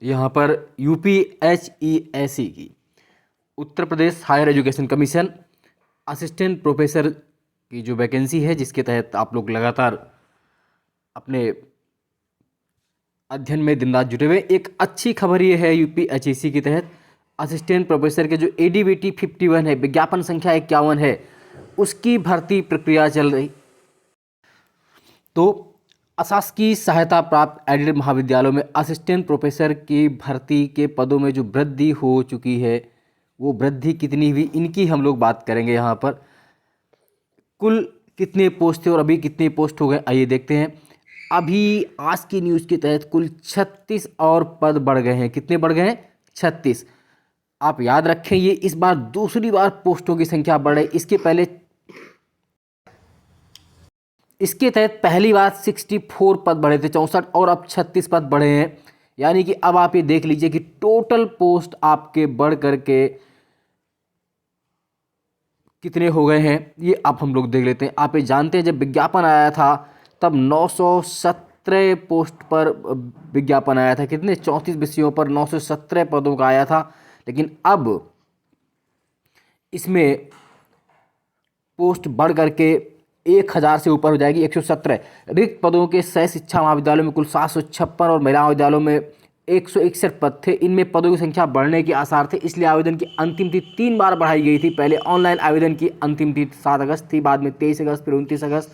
यहाँ पर UPHESE की Uttar Pradesh higher education commission assistant professor की जो वैकेंसी है, जिसके तहत आप लोग लगातार अपने अध्ययन में दिन रात जुटे हुए। एक अच्छी खबर ये है, UPHESE के तहत असिस्टेंट प्रोफेसर के जो ADVT 51 है, विज्ञापन संख्या 51 है, उसकी भर्ती प्रक्रिया चल रही। तो अशासकीय सहायता प्राप्त एडेड महाविद्यालयों में असिस्टेंट प्रोफेसर की भर्ती के पदों में जो वृद्धि हो चुकी है, वो वृद्धि कितनी हुई, इनकी हम लोग बात करेंगे। यहाँ पर कुल कितने पोस्ट थे और अभी कितने पोस्ट हो गए, आइए देखते हैं। अभी आज की न्यूज़ के तहत कुल 36 और पद बढ़ गए हैं। कितने बढ़ गए हैं? 36। आप याद रखें, ये इस बार दूसरी बार पोस्टों की संख्या बढ़ रही। इसके तहत पहली बार 64 पद बढ़े थे, 64, और अब 36 पद बढ़े हैं। यानी कि अब आप ये देख लीजिए कि टोटल पोस्ट आपके बढ़ करके कितने हो गए हैं, ये अब हम लोग देख लेते हैं। आप ये जानते हैं, जब विज्ञापन आया था तब 917 पोस्ट पर विज्ञापन आया था। कितने? 34 विषयों पर 917 पदों का आया था। लेकिन अब इसमें पोस्ट बढ़ करके 1000 से ऊपर हो जाएगी, 117। रिक्त पदों के सह शिक्षा महाविद्यालयों में कुल 756 और महिला महाविद्यालयों में 161 पद थे। इनमें पदों की संख्या बढ़ने के आसार थे, इसलिए आवेदन की अंतिम तिथि 3 बार बढ़ाई गई थी। पहले ऑनलाइन आवेदन की अंतिम तिथि 7 अगस्त थी, बाद में 23 अगस्त, फिर 29 अगस्त।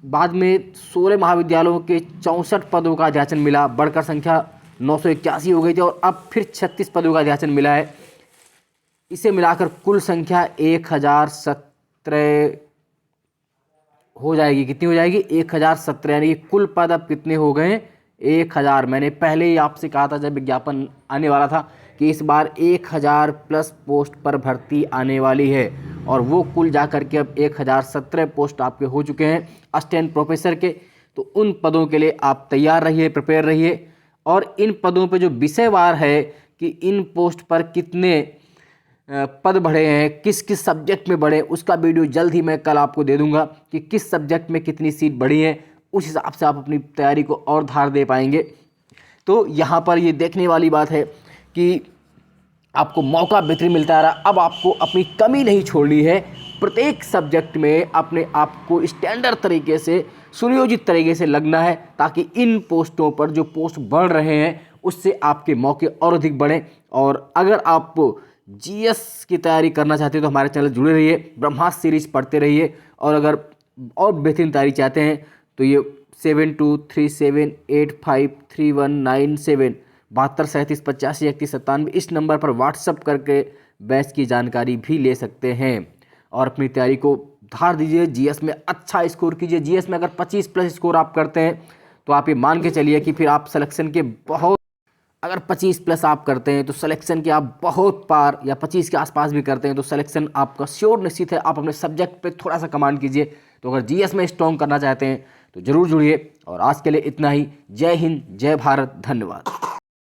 बाद में 16 महाविद्यालयों के 64 पदों का अध्याचन मिला, बढ़कर संख्या 981 हो गई थी, और अब फिर 36 पदों का अध्याचन मिला है। इसे मिलाकर कुल संख्या 1017 हो जाएगी। कितनी हो जाएगी? 1017। यानी कि कुल पद अब कितने हो गए? 1000। मैंने पहले ही आपसे कहा था जब विज्ञापन आने वाला था कि इस बार 1000 प्लस पोस्ट पर भर्ती आने वाली है, और वो कुल जा करके अब 1017 पोस्ट आपके हो चुके हैं असिस्टेंट प्रोफेसर के। तो उन पदों के लिए आप तैयार रहिए, प्रिपेयर रहिए। और इन पदों पे जो विषयवार है कि इन पोस्ट पर कितने पद बढ़े हैं, किस किस सब्जेक्ट में बढ़े, उसका वीडियो जल्द ही मैं कल आपको दे दूंगा कि किस सब्जेक्ट में कितनी सीट बढ़ी है। उस हिसाब से आप अपनी तैयारी को और धार दे पाएंगे। तो यहाँ पर ये देखने वाली बात है कि आपको मौका बेहतरीन मिलता रहा। अब आपको अपनी कमी नहीं छोड़नी है, प्रत्येक सब्जेक्ट में अपने आप को स्टैंडर्ड तरीके से, सुनियोजित तरीके से लगना है, ताकि इन पोस्टों पर जो पोस्ट बढ़ रहे हैं उससे आपके मौके और अधिक बढ़ें। और अगर आप GS की तैयारी करना चाहते हैं तो हमारे चैनल जुड़े रहिए, ब्रह्मास्त्र सीरीज पढ़ते रहिए। और अगर और बेहतरीन तैयारी चाहते हैं तो ये 7237853197 7237853197 इस नंबर पर व्हाट्सअप करके बैच की जानकारी भी ले सकते हैं और अपनी तैयारी को धार दीजिए। GS में अच्छा स्कोर कीजिए। GS में अगर 25 प्लस स्कोर आप करते हैं तो आप ये मान के चलिए कि फिर आप सिलेक्शन के बहुत, अगर 25 प्लस आप करते हैं तो सिलेक्शन के आप बहुत पार, या 25 के आसपास भी करते हैं तो सिलेक्शन आपका श्योर निश्चित है। आप अपने सब्जेक्ट पे थोड़ा सा कमांड कीजिए। तो अगर GS में स्ट्रॉन्ग करना चाहते हैं तो ज़रूर जुड़िए। और आज के लिए इतना ही। जय हिंद, जय भारत, धन्यवाद।